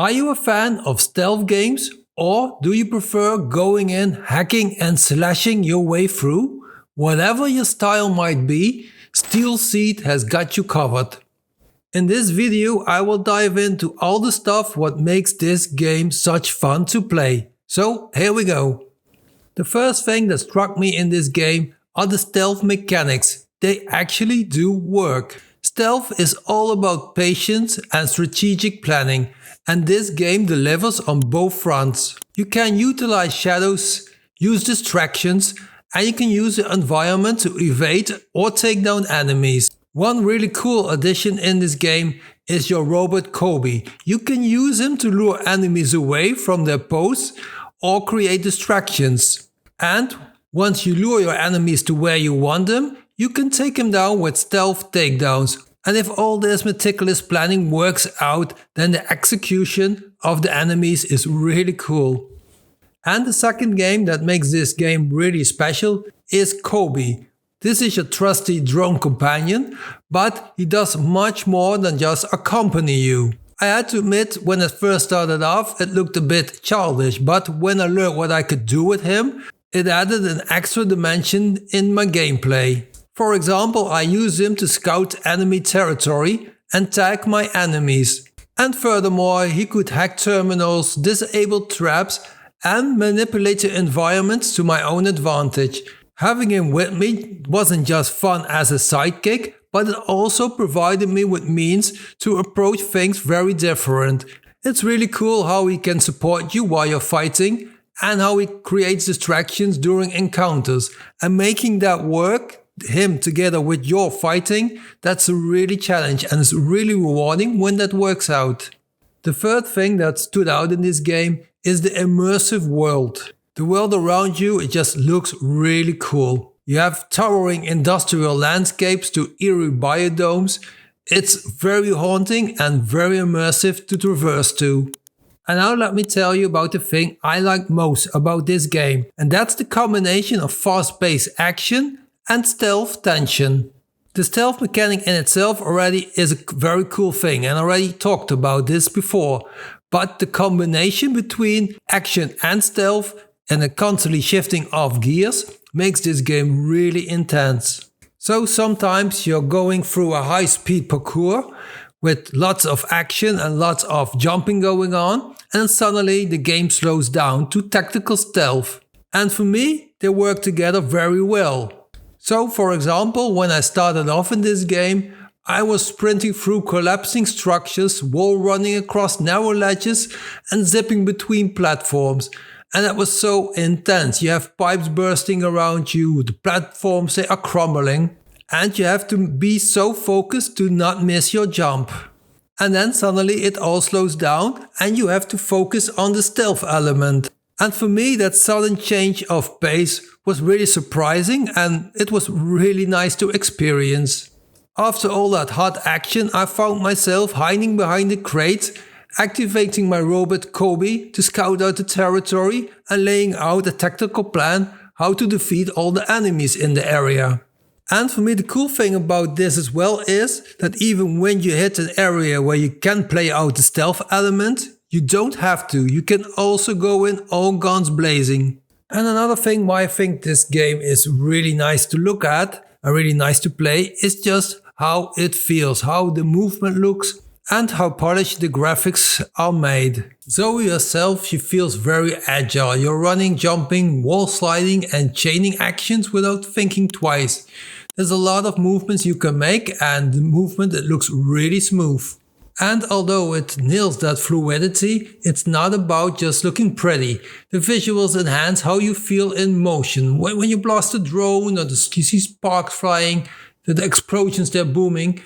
Are you a fan of stealth games, or do you prefer going in, hacking and slashing your way through? Whatever your style might be, Steel Seed has got you covered. In this video I will dive into all the stuff what makes this game such fun to play. So here we go. The first thing that struck me in this game are the stealth mechanics. They actually do work. Stealth is all about patience and strategic planning, and this game delivers on both fronts. You can utilize shadows, use distractions, and you can use the environment to evade or take down enemies. One really cool addition in this game is your robot KOBY. You can use him to lure enemies away from their posts or create distractions. And once you lure your enemies to where you want them, you can take them down with stealth takedowns. And if all this meticulous planning works out, then the execution of the enemies is really cool. And the second game that makes this game really special is KOBY. This is your trusty drone companion, but he does much more than just accompany you. I had to admit, when it first started off, it looked a bit childish, but when I learned what I could do with him, it added an extra dimension in my gameplay. For example, I use him to scout enemy territory and tag my enemies. And furthermore, he could hack terminals, disable traps, and manipulate the environment to my own advantage. Having him with me wasn't just fun as a sidekick, but it also provided me with means to approach things very different. It's really cool how he can support you while you're fighting and how he creates distractions during encounters. And making that work, him together with your fighting, that's a really challenge and it's really rewarding when that works out. The third thing that stood out in this game is the immersive world. The world around you, it just looks really cool. You have towering industrial landscapes to eerie biodomes. It's very haunting and very immersive to traverse to. And now let me tell you about the thing I like most about this game, and that's the combination of fast-paced action and stealth tension. The stealth mechanic in itself already is a very cool thing, and I already talked about this before. But the combination between action and stealth and a constantly shifting of gears makes this game really intense. So sometimes you're going through a high-speed parkour with lots of action and lots of jumping going on, and suddenly the game slows down to tactical stealth. And for me, they work together very well. So for example, when I started off in this game, I was sprinting through collapsing structures, wall running across narrow ledges and zipping between platforms. And that was so intense. You have pipes bursting around you, the platforms they are crumbling, and you have to be so focused to not miss your jump. And then suddenly it all slows down and you have to focus on the stealth element. And for me, that sudden change of pace was really surprising and it was really nice to experience. After all that hot action, I found myself hiding behind the crate, activating my robot KOBY to scout out the territory and laying out a tactical plan how to defeat all the enemies in the area. And for me, the cool thing about this as well is that even when you hit an area where you can play out the stealth element, you don't have to. You can also go in all guns blazing. And another thing why I think this game is really nice to look at and really nice to play is just how it feels, how the movement looks and how polished the graphics are made. Zoe herself, she feels very agile. You're running, jumping, wall sliding and chaining actions without thinking twice. There's a lot of movements you can make and the movement, it looks really smooth. And although it nails that fluidity, it's not about just looking pretty. The visuals enhance how you feel in motion. When you blast a drone or you see sparks flying, the explosions they're booming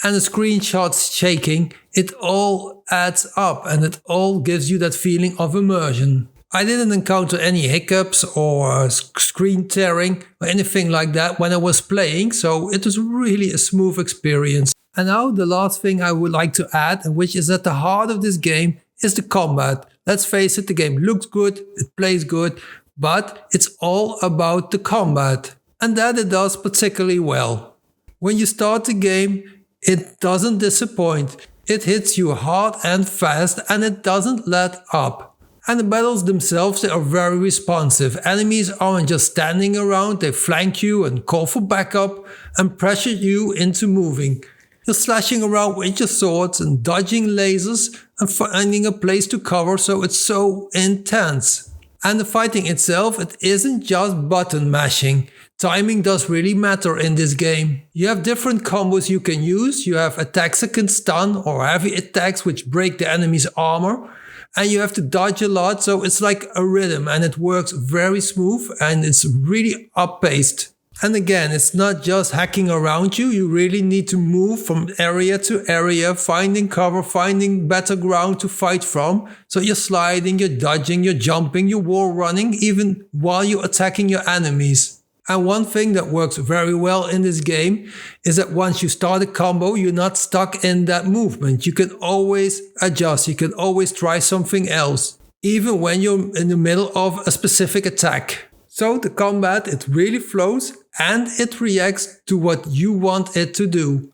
and the screenshots shaking, it all adds up and it all gives you that feeling of immersion. I didn't encounter any hiccups or screen tearing or anything like that when I was playing, so it was really a smooth experience. And now the last thing I would like to add, and which is at the heart of this game, is the combat. Let's face it, the game looks good, it plays good, but it's all about the combat. And that it does particularly well. When you start the game, it doesn't disappoint. It hits you hard and fast and it doesn't let up. And the battles themselves, they are very responsive. Enemies aren't just standing around, they flank you and call for backup and pressure you into moving. You're slashing around with your swords and dodging lasers and finding a place to cover, so it's so intense. And the fighting itself, it isn't just button mashing. Timing does really matter in this game. You have different combos you can use. You have attacks that can stun or heavy attacks which break the enemy's armor. And you have to dodge a lot, so it's like a rhythm and it works very smooth and it's really up-paced. And again, it's not just hacking around you, you really need to move from area to area, finding cover, finding better ground to fight from. So you're sliding, you're dodging, you're jumping, you're wall running, even while you're attacking your enemies. And one thing that works very well in this game is that once you start a combo, you're not stuck in that movement. You can always adjust, you can always try something else, even when you're in the middle of a specific attack. So the combat, it really flows and it reacts to what you want it to do.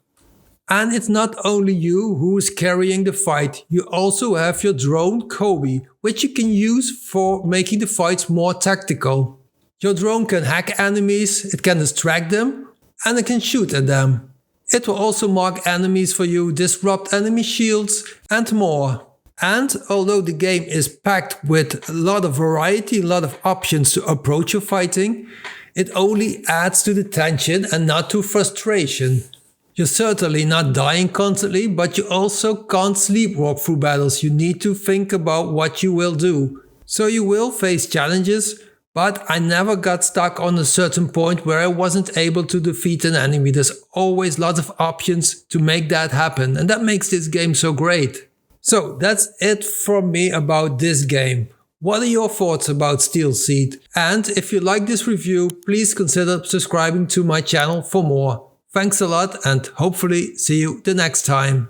And it's not only you who is carrying the fight, you also have your drone KOBY, which you can use for making the fights more tactical. Your drone can hack enemies, it can distract them, and it can shoot at them. It will also mark enemies for you, disrupt enemy shields, and more. And although the game is packed with a lot of variety, a lot of options to approach your fighting, it only adds to the tension and not to frustration. You're certainly not dying constantly, but you also can't sleepwalk through battles. You need to think about what you will do. So you will face challenges, but I never got stuck on a certain point where I wasn't able to defeat an enemy. There's always lots of options to make that happen, and that makes this game so great. So that's it from me about this game. What are your thoughts about Steel Seed? And if you like this review, please consider subscribing to my channel for more. Thanks a lot and hopefully see you the next time.